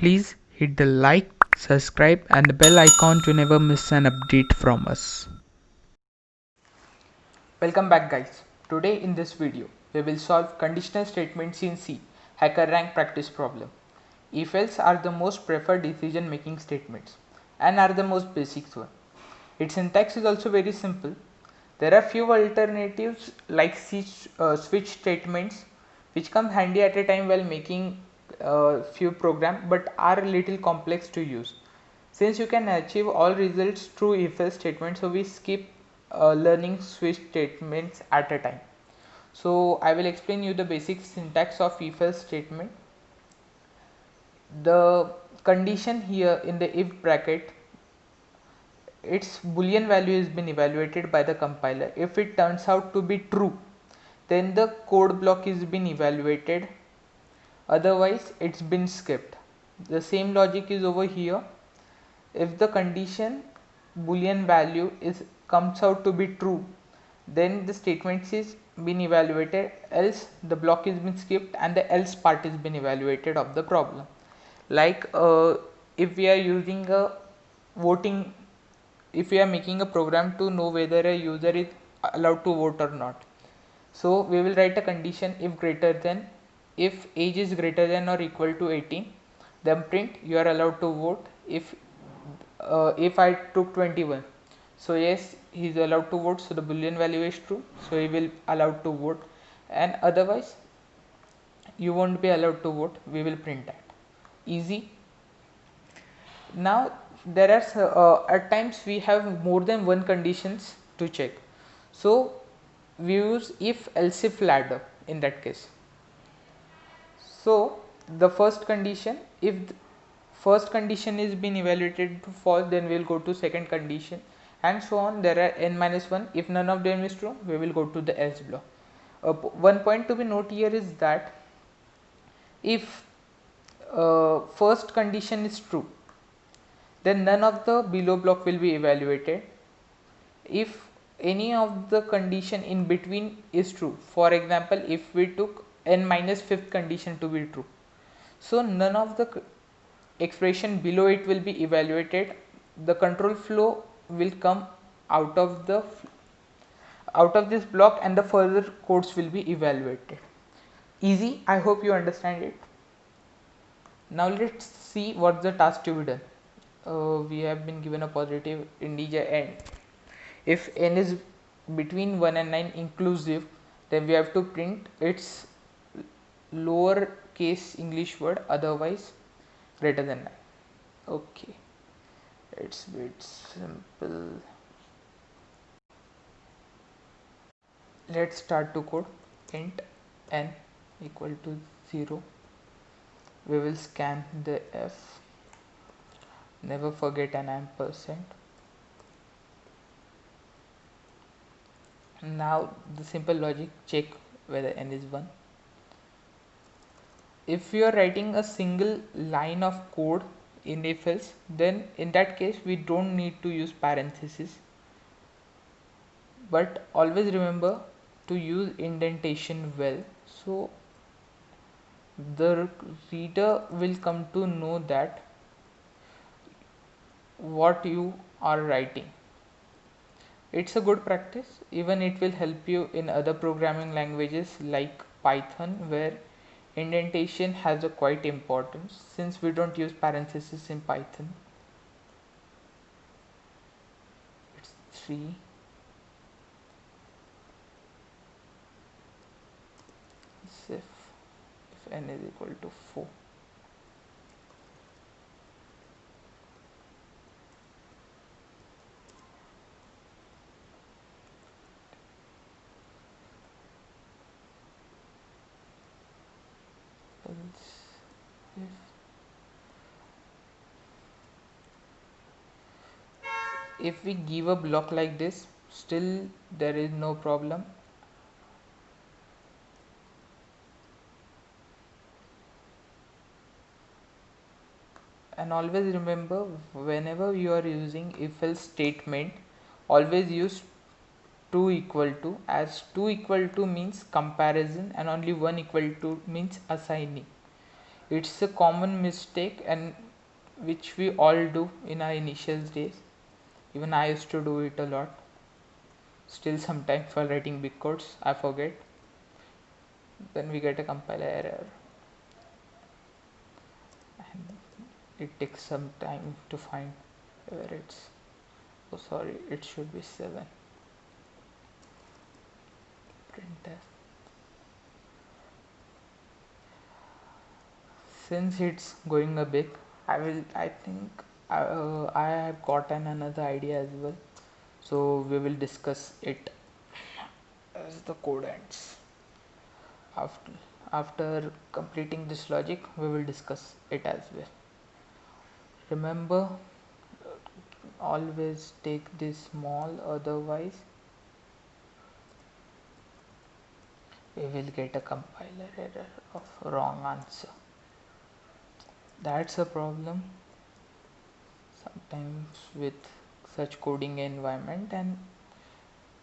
Please hit the like, subscribe and the bell icon to never miss an update from us. Welcome back guys. Today in this video we will solve conditional statements in C, HackerRank practice problem. If-else are the most preferred decision making statements and are the most basic one. Its syntax is also very simple. There are few alternatives like switch statements which come handy at a time while making few program but are a little complex to use. Since you can achieve all results through if-else statement, so we skip learning switch statements at a time. So I will explain you the basic syntax of if-else statement. The condition here in the if bracket, its boolean value has been evaluated by the compiler. If it turns out to be true, then the code block is been evaluated, otherwise it's been skipped. The same logic is over here. If the condition boolean value comes out to be true, then the statement is been evaluated, else the block is been skipped and the else part is been evaluated of the problem. Like if we are using a voting, if we are making a program to know whether a user is allowed to vote or not, so we will write a condition if greater than, if age is greater than or equal to 18, then print you are allowed to vote. If I took 21, so yes, he is allowed to vote, so the boolean value is true, so he will allowed to vote, and otherwise you won't be allowed to vote, we will print that. Easy. Now there are at times we have more than one conditions to check, so we use if else if ladder in that case. So the first condition, if first condition is been evaluated to false, then we will go to second condition and so on. There are n minus 1. If none of them is true, we will go to the else block. One point to be noted here is that if first condition is true, then none of the below block will be evaluated. If any of the condition in between is true, for example if we took n minus fifth condition to be true, so none of the expression below it will be evaluated. The control flow will come out of this block and the further codes will be evaluated. Easy. I hope you understand it. Now let's see what's the task to be done. We have been given a positive integer n. If n is between 1 and 9 inclusive, then we have to print its lower case English word, otherwise greater than 9. Okay, it's a bit simple. Let's start to code. Int n equal to 0. We will scan the f. Never forget an ampersand. Now the simple logic, check whether n is 1. If you are writing a single line of code in if else, then in that case we don't need to use parentheses, but always remember to use indentation well, so the reader will come to know that what you are writing. It's a good practice. Even it will help you in other programming languages like Python, where indentation has a quite importance, since we don't use parentheses in Python. It's 3. If n is equal to 4. If we give a block like this, still there is no problem. And always remember, whenever you are using if else statement, always use 2 equal to, as 2 equal to means comparison and only 1 equal to means assigning. It's a common mistake and which we all do in our initial days. Even I used to do it a lot. Still sometimes while writing big codes I forget. Then we get a compiler error and it takes some time to find where it's. Oh sorry, it should be 7. Printf. Since it's going a bit, I think I have gotten another idea as well. So we will discuss it as the code ends. After after completing this logic, we will discuss it as well. Remember, always take this small, otherwise we will get a compiler error of wrong answer. That's a problem sometimes with such coding environment, and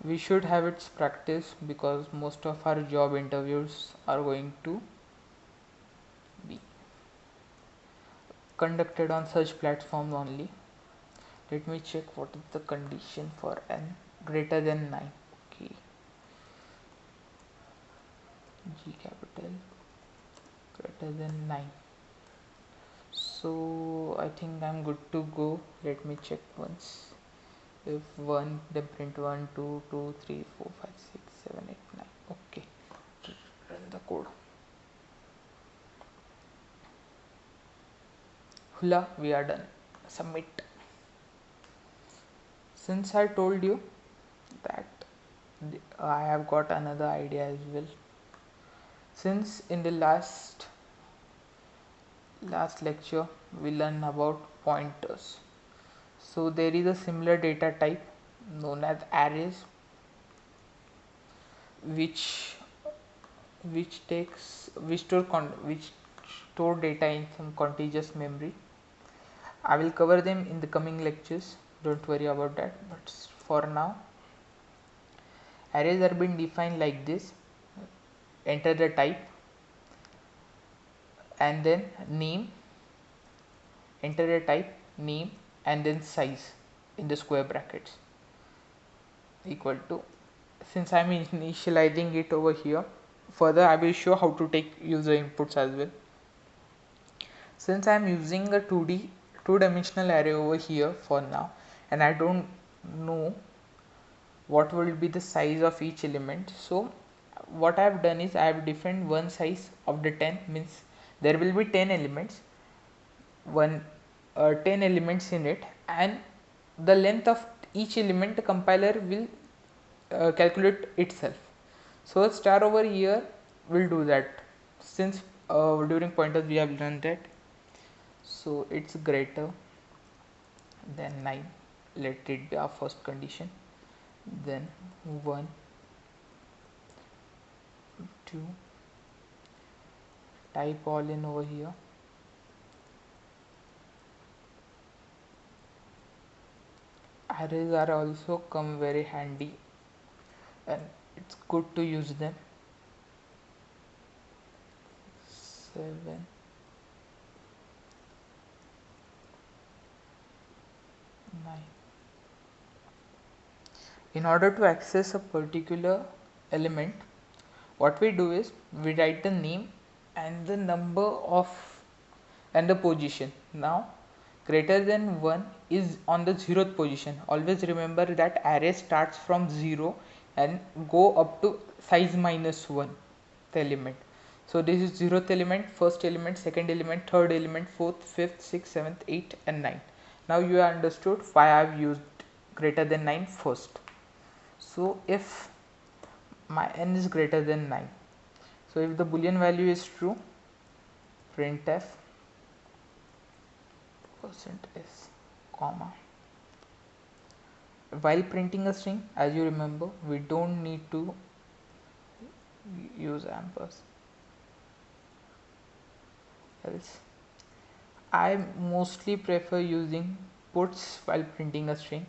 we should have its practice because most of our job interviews are going to be conducted on such platforms only. Let me check what is the condition for n greater than 9. Okay, G capital greater than 9. So I think I'm good to go. Let me check once. If 1, then print 1, 2, 2, 3, 4, 5, 6, 7, 8, 9. Okay, run the code. Hula, we are done. Submit. Since I told you that I have got another idea as well. Since in the last lecture we learned about pointers, so there is a similar data type known as arrays, which store data in some contiguous memory. I will cover them in the coming lectures, don't worry about that. But for now, arrays are being defined like this: enter the type and then name, enter the type, name, and then size in the square brackets equal to. Since I am initializing it over here, further I will show how to take user inputs as well. Since I am using a 2-dimensional array over here for now, and I don't know what will be the size of each element, so what I have done is I have defined one size of the 10, means there will be 10 elements, 10 elements in it, and the length of each element the compiler will calculate itself. So star over here will do that, since during pointers we have learned that. So it's greater than 9, let it be our first condition, then 1, 2, type all in over here, arrays are also come very handy and it's good to use them. 7, 9. In order to access a particular element, what we do is we write the name and the number of and the position. Now greater than 1 is on the 0th position. Always remember that array starts from 0 and go up to size -1 the element. So this is 0th element, first element, second element, third element, fourth, fifth, sixth, seventh, 8 and 9. Now you have understood why I have used greater than 9 first. So if my n is greater than 9, so if the boolean value is true, printf %s comma. While printing a string, as you remember, we don't need to use ampersand. Else, I mostly prefer using puts while printing a string.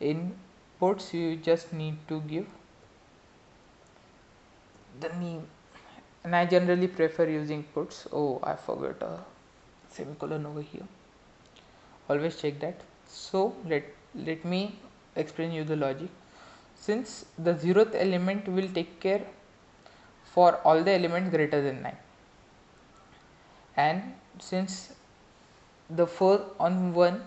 In puts, you just need to give the name and I generally prefer using puts. Oh, I forgot a semicolon over here. Always check that. So let me explain you the logic. Since the 0th element will take care for all the elements greater than 9, and since the first on 1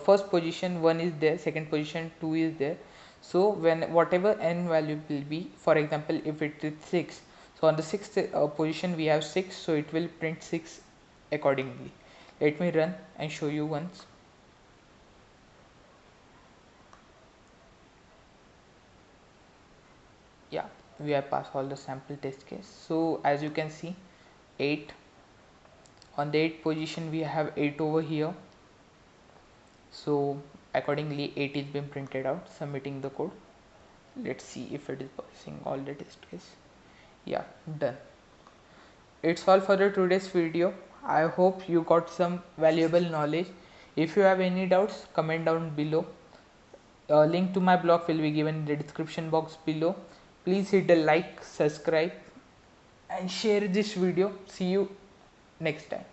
first position 1 is there, second position 2 is there, so when whatever n value will be, for example if it is 6, so on the 6th position we have 6, so it will print 6 accordingly. Let me run and show you once. Yeah, we have passed all the sample test case. So as you can see, 8 on the 8th position we have 8 over here, so accordingly 8 is being printed out. Submitting the code. Let's see if it is passing all the test case. Yeah, done. It's all for the today's video. I hope you got some valuable knowledge. If you have any doubts, comment down below. A link to my blog will be given in the description box below. Please hit the like, subscribe and share this video. See you next time.